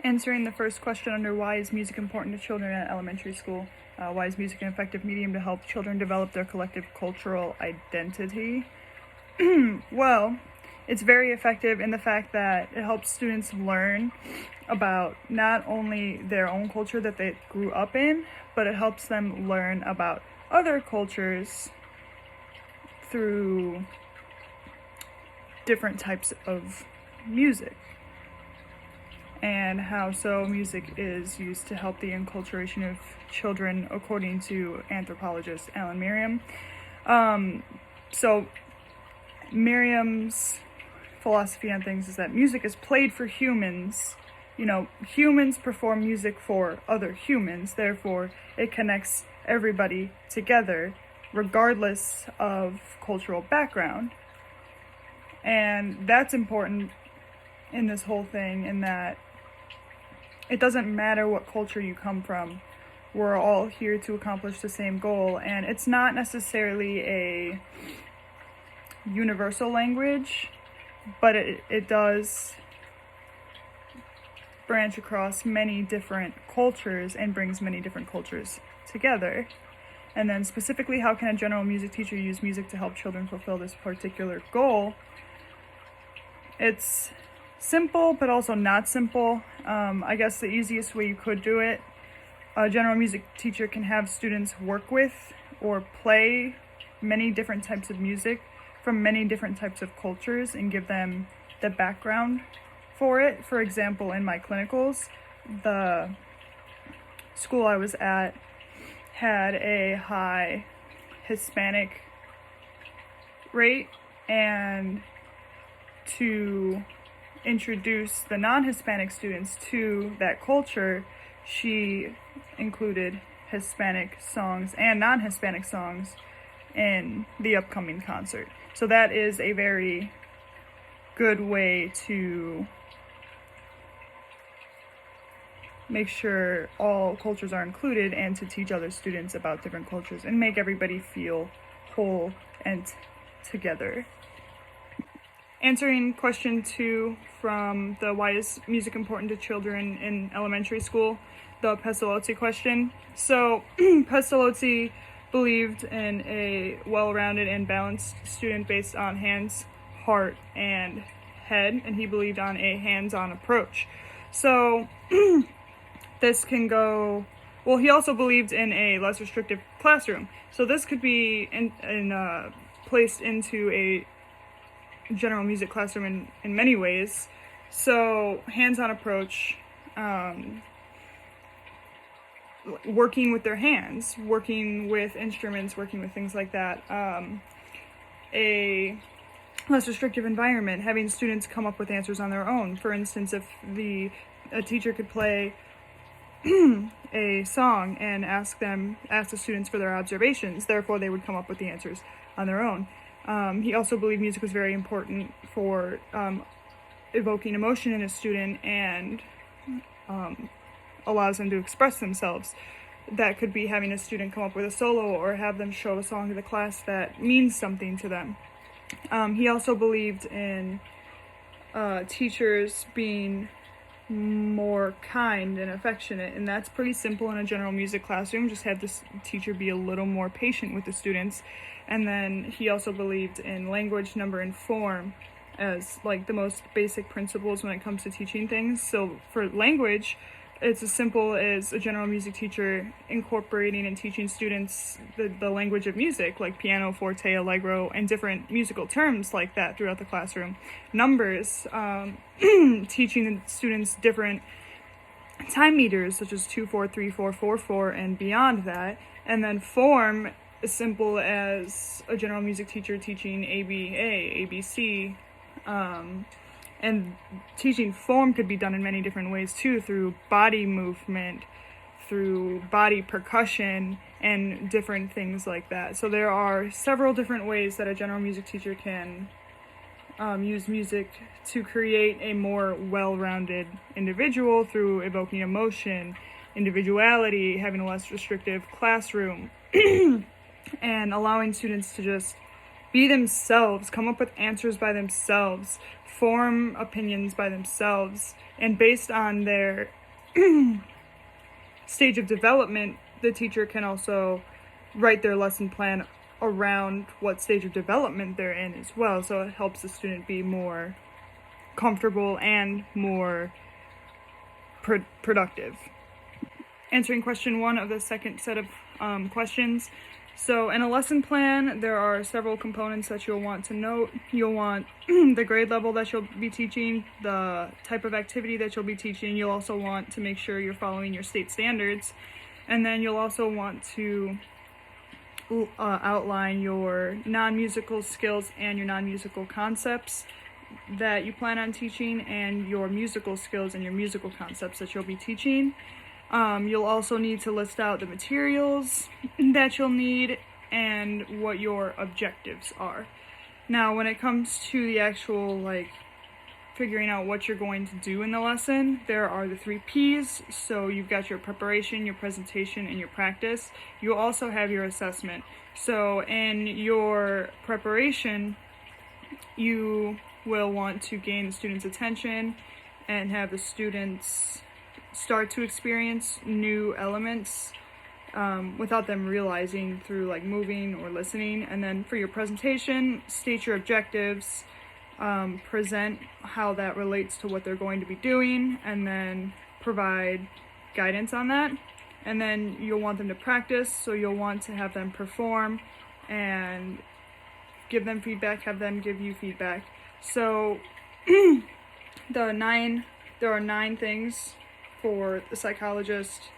Answering the first question under why is music important to children at elementary school? Why is music an effective medium to help children develop their collective cultural identity? Well, it's very effective in the fact that it helps students learn about not only their own culture that they grew up in, but it helps them learn about other cultures through different types of music, and how so music is used to help the enculturation of children, according to anthropologist Alan Merriam. So Merriam's philosophy on things is that music is played for humans. Humans perform music for other humans, therefore it connects everybody together, regardless of cultural background. And that's important in this whole thing, in that it doesn't matter what culture you come from. We're all here to accomplish the same goal, and it's not necessarily a universal language, but it does branch across many different cultures and brings many different cultures together. And then specifically, how can a general music teacher use music to help children fulfill this particular goal? It's simple, but also not simple. I guess the easiest way you could do it, a general music teacher can have students work with or play many different types of music from many different types of cultures and give them the background for it. For example, in my clinicals, the school I was at had a high Hispanic rate, and to introduce the non-Hispanic students to that culture, she included Hispanic songs and non-Hispanic songs in the upcoming concert. So that is a very good way to make sure all cultures are included and to teach other students about different cultures and make everybody feel whole and together. Answering question 2 from the why is music important to children in elementary school, the Pestalozzi question. So Pestalozzi believed in a well-rounded and balanced student based on hands, heart, and head, and he believed on a hands-on approach. So this can go, well, he also believed in a less restrictive classroom. So this could be placed into a general music classroom in many ways. So hands-on approach, working with their hands, working with instruments, working with things like that. A less restrictive environment, having students come up with answers on their own. For instance, if a teacher could play a song and ask the students for their observations, therefore they would come up with the answers on their own. He also believed music was very important for evoking emotion in a student and allows them to express themselves. That could be having a student come up with a solo or have them show a song to the class that means something to them. He also believed in teachers being more kind and affectionate, and that's pretty simple in a general music classroom. Just have this teacher be a little more patient with the students. And then he also believed in language, number, and form as like the most basic principles when it comes to teaching things. So for language, it's as simple as a general music teacher incorporating and teaching students the language of music, like piano, forte, allegro, and different musical terms like that throughout the classroom. Numbers, teaching students different time meters, such as 2/4, 3/4, 4/4, and beyond that. And then form, as simple as a general music teacher teaching ABA, ABC, and teaching form could be done in many different ways too, through body movement, through body percussion, and different things like that. So there are several different ways that a general music teacher can use music to create a more well-rounded individual through evoking emotion, individuality, having a less restrictive classroom, and allowing students to just be themselves, come up with answers by themselves, form opinions by themselves, and based on their stage of development, the teacher can also write their lesson plan around what stage of development they're in as well, so it helps the student be more comfortable and more productive. Answering question 1 of the second set of questions. So in a lesson plan, there are several components that you'll want to note. You'll want the grade level that you'll be teaching, the type of activity that you'll be teaching. You'll also want to make sure you're following your state standards. And then you'll also want to outline your non-musical skills and your non-musical concepts that you plan on teaching, and your musical skills and your musical concepts that you'll be teaching. You'll also need to list out the materials that you'll need and what your objectives are. Now, when it comes to the actual, figuring out what you're going to do in the lesson, there are the 3 P's. So you've got your preparation, your presentation, and your practice. You also have your assessment. So in your preparation, you will want to gain the students' attention and have the students start to experience new elements without them realizing through moving or listening. And then for your presentation, state your objectives, present how that relates to what they're going to be doing, and then provide guidance on that. And then you'll want them to practice, so you'll want to have them perform and give them feedback, have them give you feedback. So there are 9 things for the psychologist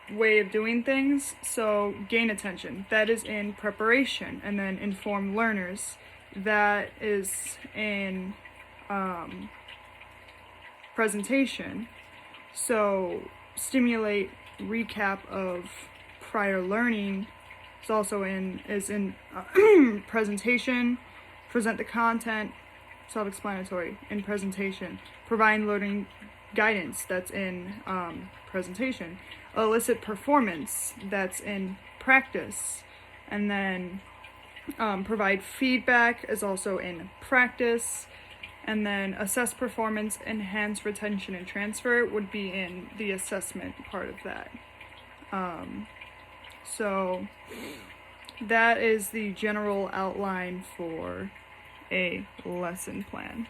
way of doing things. So gain attention, that is in preparation. And then inform learners, that is in presentation. So stimulate recap of prior learning is also in presentation. Present the content, self-explanatory, in presentation. Provide learning guidance, that's in presentation. Elicit performance, that's in practice. And then provide feedback is also in practice. And then assess performance, enhance retention and transfer would be in the assessment part of that. So that is the general outline for a lesson plan.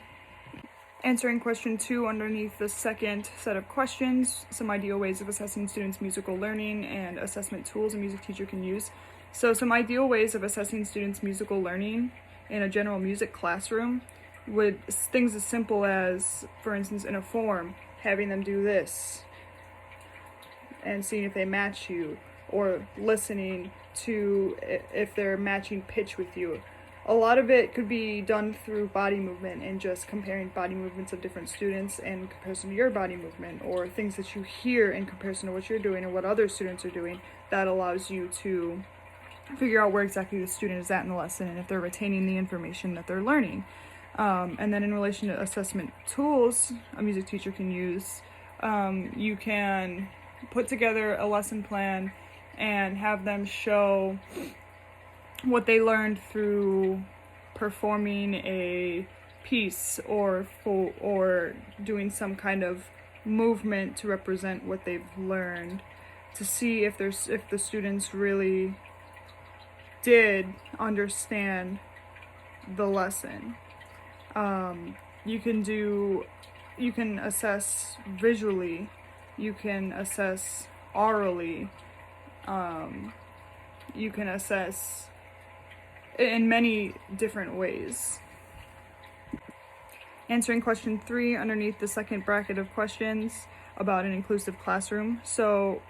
Answering question 2 underneath the second set of questions, some ideal ways of assessing students' musical learning and assessment tools a music teacher can use. So some ideal ways of assessing students' musical learning in a general music classroom would things as simple as, for instance, in a form, having them do this and seeing if they match you, or listening to if they're matching pitch with you. A lot of it could be done through body movement and just comparing body movements of different students in comparison to your body movement, or things that you hear in comparison to what you're doing or what other students are doing. That allows you to figure out where exactly the student is at in the lesson and if they're retaining the information that they're learning. And then in relation to assessment tools a music teacher can use, you can put together a lesson plan and have them show what they learned through performing a piece or doing some kind of movement to represent what they've learned, to see if the students really did understand the lesson. You can assess visually, you can assess orally, you can assess in many different ways. Answering question 3 underneath the second bracket of questions about an inclusive classroom. So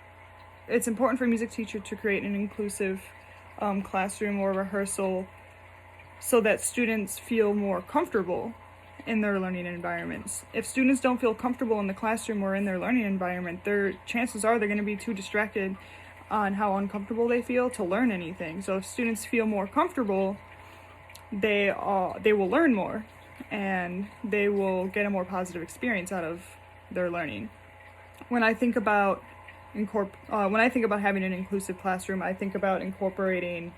it's important for a music teacher to create an inclusive classroom or rehearsal so that students feel more comfortable in their learning environments. If students don't feel comfortable in the classroom or in their learning environment, chances are they're going to be too distracted on how uncomfortable they feel to learn anything. So if students feel more comfortable, they will learn more and they will get a more positive experience out of their learning. When I think about having an inclusive classroom, I think about incorporating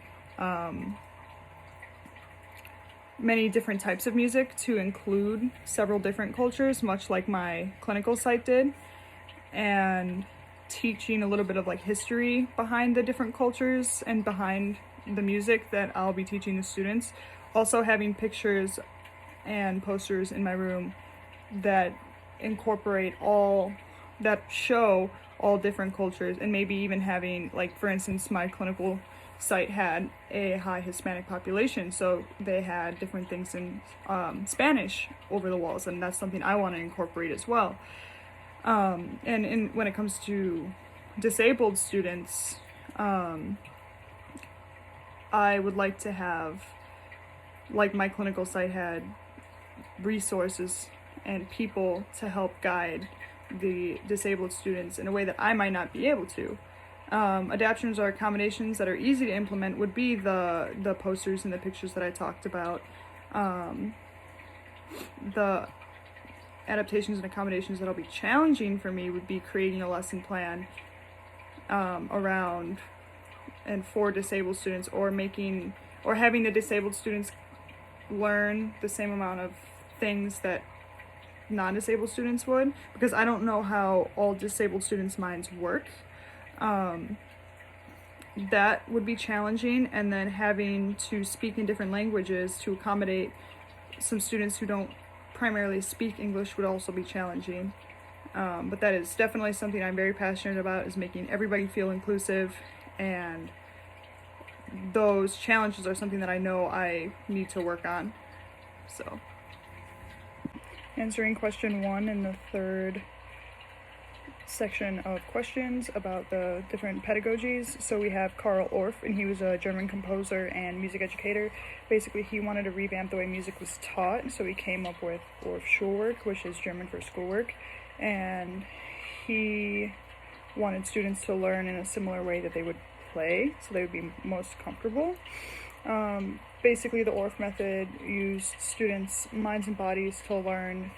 many different types of music to include several different cultures, much like my clinical site did, and teaching a little bit of like history behind the different cultures and behind the music that I'll be teaching the students. Also having pictures and posters in my room that incorporate all, that show all different cultures, and maybe even having, like, for instance, my clinical site had a high Hispanic population, so they had different things in Spanish over the walls, and that's something I want to incorporate as well. And when it comes to disabled students, I would like to have, like my clinical site had, resources and people to help guide the disabled students in a way that I might not be able to. Adaptations or accommodations that are easy to implement would be the posters and the pictures that I talked about. The adaptations and accommodations that'll be challenging for me would be creating a lesson plan around and for disabled students, or having the disabled students learn the same amount of things that non-disabled students would, because I don't know how all disabled students' minds work. That would be challenging, and then having to speak in different languages to accommodate some students who don't primarily speak English would also be challenging. But that is definitely something I'm very passionate about, is making everybody feel inclusive, and those challenges are something that I know I need to work on. So, answering question 1 in the third section of questions about the different pedagogies. So we have Karl Orff, and he was a German composer and music educator. Basically, he wanted to revamp the way music was taught, so he came up with Orff Schulwerk, which is German for schoolwork, and he wanted students to learn in a similar way that they would play, so they would be most comfortable. Basically, the Orff method used students' minds and bodies to learn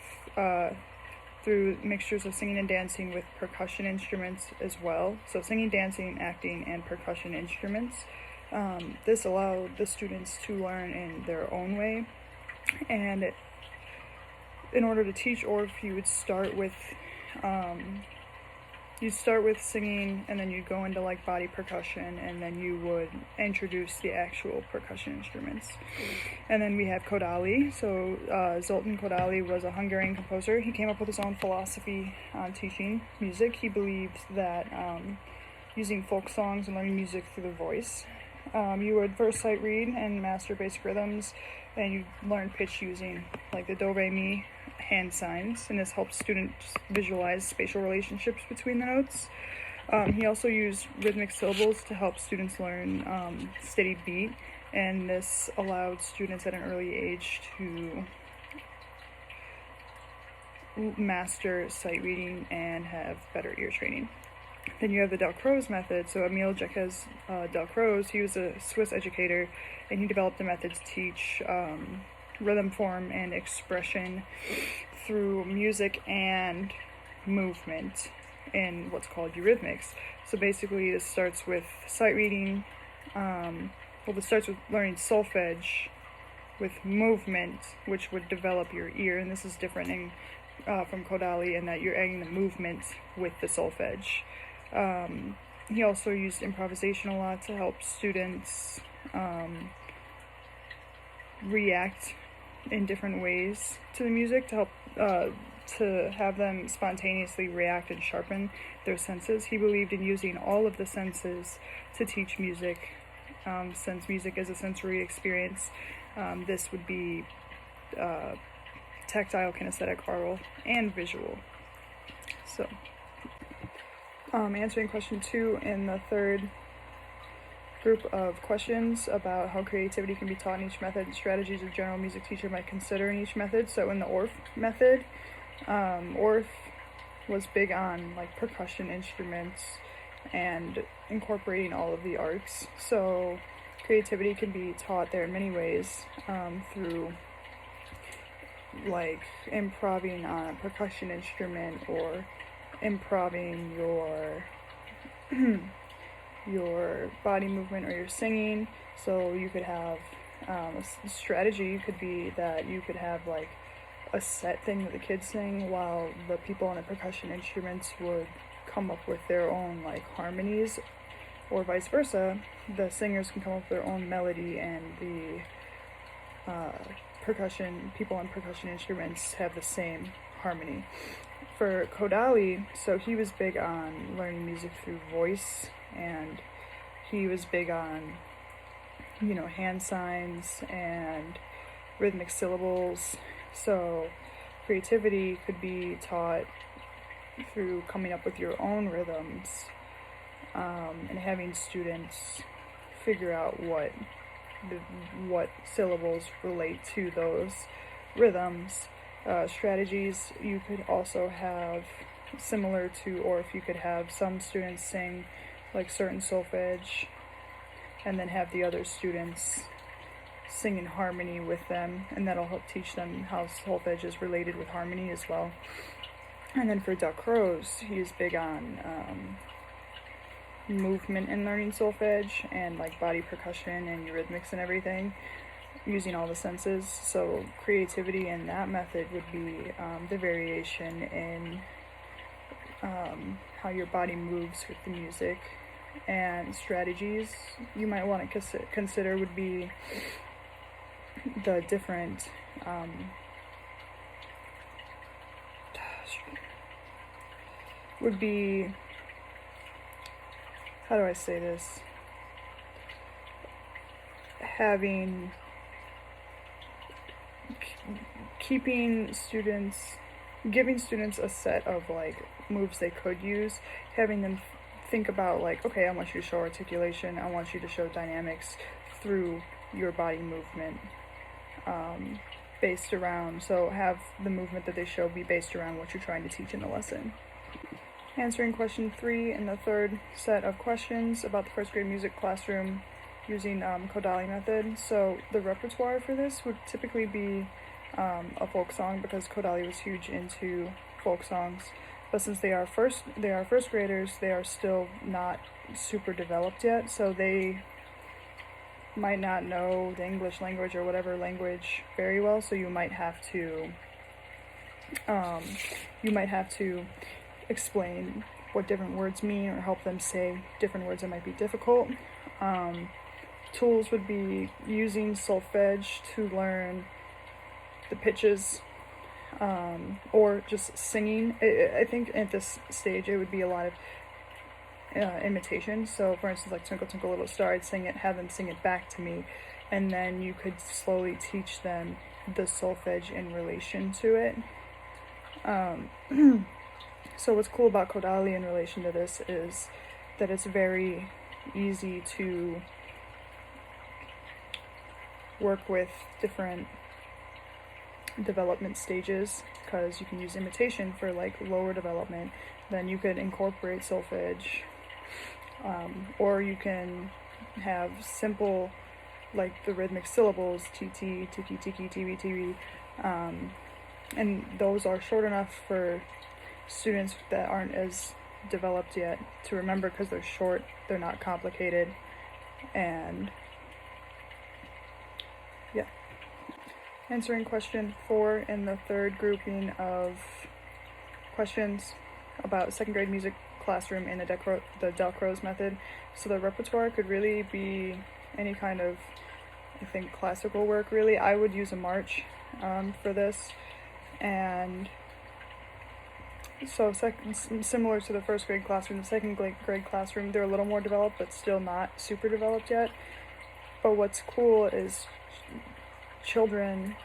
through mixtures of singing and dancing with percussion instruments as well. So singing, dancing, acting, and percussion instruments. This allowed the students to learn in their own way. And in order to teach Orff, you would start with singing, and then you'd go into like body percussion, and then you would introduce the actual percussion instruments. And then we have Kodály. So Zoltán Kodály was a Hungarian composer. He came up with his own philosophy on teaching music. He believed that using folk songs and learning music through the voice, you would first sight read and master basic rhythms, and you learn pitch using like the do, re, mi hand signs, and this helps students visualize spatial relationships between the notes. He also used rhythmic syllables to help students learn steady beat, and this allowed students at an early age to master sight reading and have better ear training. Then you have the Dalcroze method. So Emile Jacques Dalcroze, he was a Swiss educator, and he developed a method to teach rhythm, form, and expression through music and movement in what's called eurythmics. So basically this starts with sight reading, this starts with learning solfege with movement, which would develop your ear, and this is different from Kodály in that you're adding the movement with the solfege. He also used improvisation a lot to help students react in different ways to the music, to help to have them spontaneously react and sharpen their senses. He believed in using all of the senses to teach music, since music is a sensory experience. This would be tactile, kinesthetic, aural, and visual. So, answering question 2 in the third group of questions about how creativity can be taught in each method and strategies a general music teacher might consider in each method. So in the Orff method, Orff was big on like percussion instruments and incorporating all of the arts. So creativity can be taught there in many ways, through like improvising on a percussion instrument, or improvising your body movement or your singing. So you could have Strategy could be that you could have like a set thing that the kids sing, while the people on the percussion instruments would come up with their own like harmonies, or vice versa. The singers can come up with their own melody, and the percussion people on percussion instruments have the same harmony. For Kodali, so he was big on learning music through voice, and he was big on, hand signs and rhythmic syllables. So creativity could be taught through coming up with your own rhythms, and having students figure out what syllables relate to those rhythms. Strategies you could also have similar to, or if you could have some students sing like certain solfege, and then have the other students sing in harmony with them, and that'll help teach them how solfege is related with harmony as well. And then for Duck Rose, he's big on movement in learning solfege, and like body percussion and eurythmics and everything, using all the senses. So creativity in that method would be the variation in how your body moves with the music. And strategies you might want to consider would be the different would be, how do I say this, giving students a set of like moves they could use, having them think about like, okay, I want you to show articulation, I want you to show dynamics through your body movement, based around, so have the movement that they show be based around what you're trying to teach in the lesson. Answering question 3 in the third set of questions about the first grade music classroom using Kodali method. So the repertoire for this would typically be a folk song, because Kodali was huge into folk songs. But since they are first graders, they are still not super developed yet, so they might not know the English language or whatever language very well. So you might have to explain what different words mean, or help them say different words that might be difficult. Tools would be using solfege to learn the pitches, or just singing. I think at this stage it would be a lot of imitation. So for instance, like Twinkle Twinkle Little Star, I'd sing it, have them sing it back to me, and then you could slowly teach them the solfege in relation to it. So what's cool about Kodali in relation to this is that it's very easy to work with different development stages, because you can use imitation for like lower development. Then you could incorporate solfege, or you can have simple, like the rhythmic syllables, TT, tiki tiki, TV TV, and those are short enough for students that aren't as developed yet to remember, because they're short, they're not complicated, and yeah. Answering question 4 in the third grouping of questions about second grade music classroom in the Duck Rose method. So the repertoire could really be any kind of, I think, classical work really. I would use a march for this, and so similar to the first grade classroom, the second grade classroom, they're a little more developed, but still not super developed yet. But what's cool is children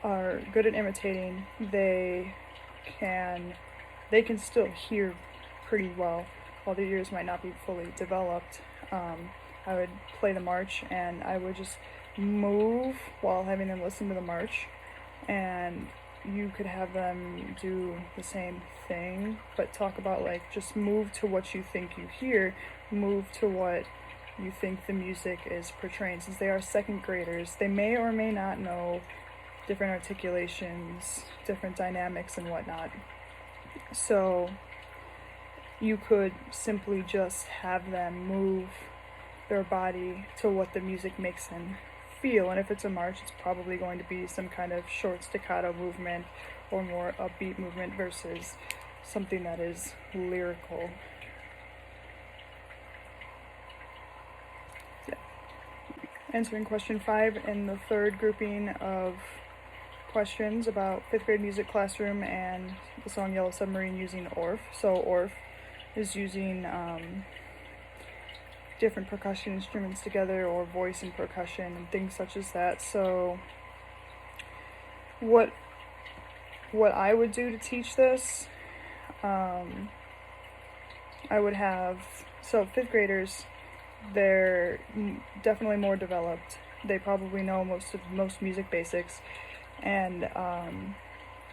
are good at imitating. They can still hear pretty well, while their ears might not be fully developed. I would play the march, and I would just move while having them listen to the march, and you could have them do the same thing, but talk about like, just move to what you think you hear, move to what you think the music is portraying. Since they are second graders, they may or may not know different articulations, different dynamics and whatnot. So you could simply just have them move their body to what the music makes them feel. And if it's a march, it's probably going to be some kind of short staccato movement or more upbeat movement versus something that is lyrical. Yeah. Answering question 5 in the third grouping of questions about 5th grade music classroom and the song Yellow Submarine using ORF. So ORF is using different percussion instruments together, or voice and percussion and things such as that. So what I would do to teach this, I would have, so 5th graders, they're definitely more developed. They probably know most music basics, and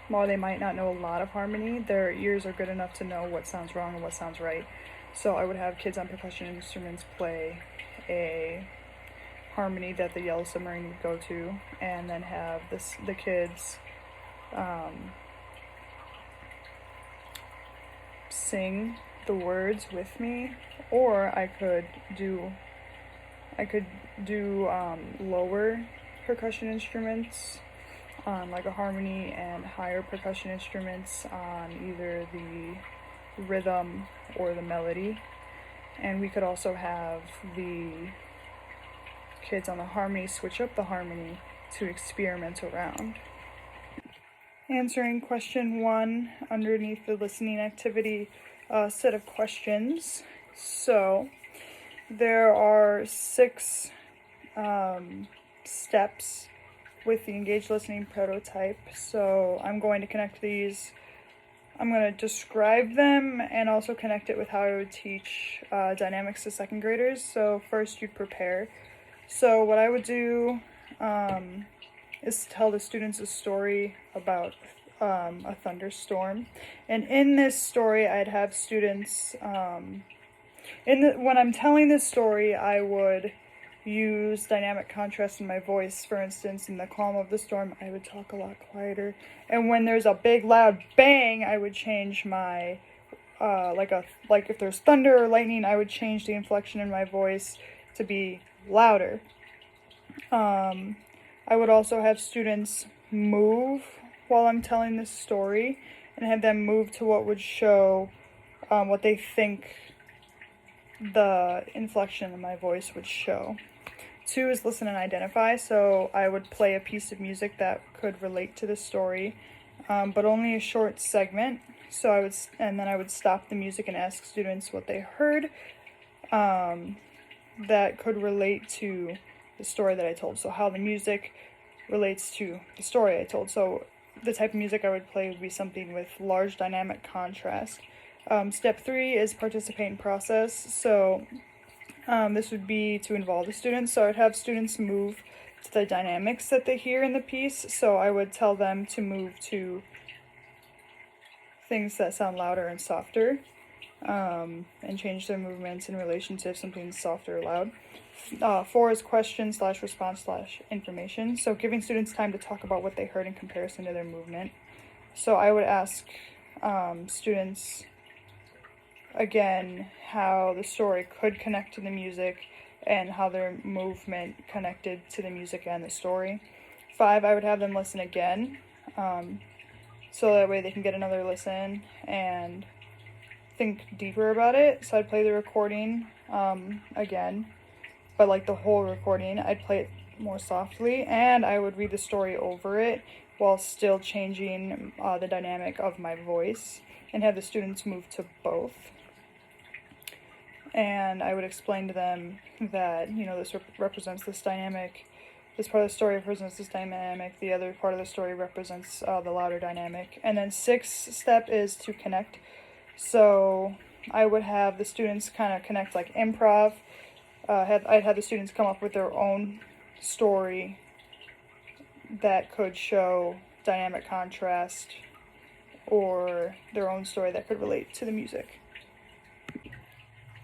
while they might not know a lot of harmony, their ears are good enough to know what sounds wrong and what sounds right. So I would have kids on percussion instruments play a harmony that the Yellow Submarine would go to, and then have the kids sing the words with me, or I could do lower percussion instruments on like a harmony, and higher percussion instruments on either the rhythm or the melody. And we could also have the kids on the harmony switch up the harmony to experiment around. Answering question 1 underneath the listening activity set of questions. So there are 6 steps with the engaged listening prototype. So I'm going to connect these. I'm going to describe them and also connect it with how I would teach dynamics to 2nd graders. So first you prepare. So what I would do is tell the students a story about a thunderstorm. And in this story, I'd have students, when I'm telling this story, I would use dynamic contrast in my voice. For instance, in the calm of the storm, I would talk a lot quieter. And when there's a big loud bang, I would change my, like if there's thunder or lightning, I would change the inflection in my voice to be louder. I would also have students move while I'm telling this story, and have them move to what would show what they think the inflection in my voice would show. 2 is listen and identify. So I would play a piece of music that could relate to the story, but only a short segment. So I would stop the music and ask students what they heard that could relate to the story that I told. So how the music relates to the story I told. So the type of music I would play would be something with large dynamic contrast. Step 3 is participate in process. So this would be to involve the students. So I'd have students move to the dynamics that they hear in the piece. So I would tell them to move to things that sound louder and softer, and change their movements in relation to if something's softer or loud. 4 is question/response/information. So giving students time to talk about what they heard in comparison to their movement. So I would ask students again how the story could connect to the music and how their movement connected to the music and the story. 5, I would have them listen again, so that way they can get another listen and think deeper about it. So I'd play the recording again, but like the whole recording, I'd play it more softly, and I would read the story over it while still changing the dynamic of my voice, and have the students move to both. And I would explain to them that, this represents this dynamic, this part of the story represents this dynamic, the other part of the story represents the louder dynamic. And then 6th step is to connect. So I would have the students kind of connect like improv. I'd have the students come up with their own story that could show dynamic contrast, or their own story that could relate to the music.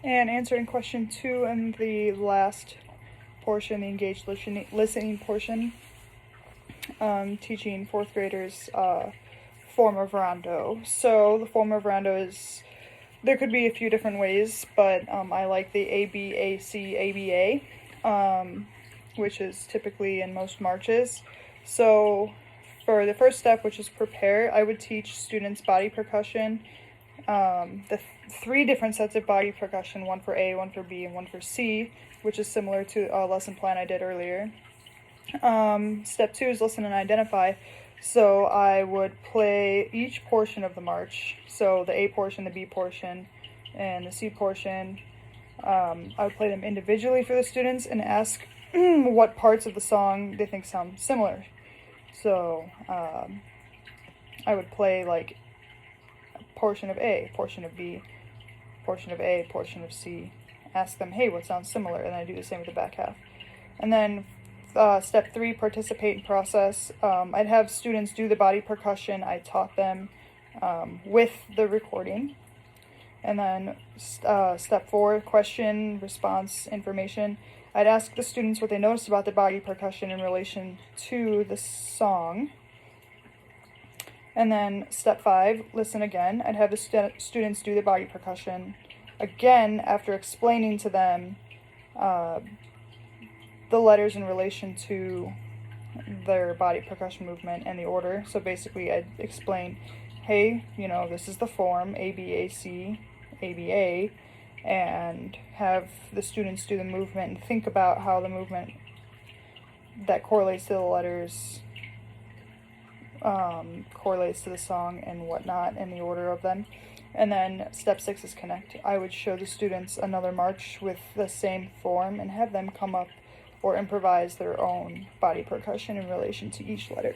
And answering question 2 and the last portion, the engaged listening portion, teaching 4th graders form of rondo. So the form of rondo is, there could be a few different ways, but I like the ABAC ABA. which is typically in most marches. So for the first step, which is prepare, I would teach students body percussion, the three different sets of body percussion, one for A, one for B, and one for C, which is similar to a lesson plan I did earlier. Step 2 is listen and identify. So I would play each portion of the march, so the A portion, the B portion, and the C portion. I would play them individually for the students and ask what parts of the song they think sound similar. So I would play like a portion of A, portion of B, portion of A, portion of C. Ask them, hey, what sounds similar? And then I do the same with the back half. And then step 3, participate in process. I'd have students do the body percussion. I taught them with the recording. And then step 4, question, response, information. I'd ask the students what they noticed about the body percussion in relation to the song. And then step 5, listen again. I'd have the students do the body percussion again after explaining to them the letters in relation to their body percussion movement and the order. So basically I'd explain, hey, this is the form, A, B, A, C, A, B, A, and have the students do the movement and think about how the movement that correlates to the letters correlates to the song and whatnot and the order of them. And then step 6 is connect. I would show the students another march with the same form and have them come up or improvise their own body percussion in relation to each letter.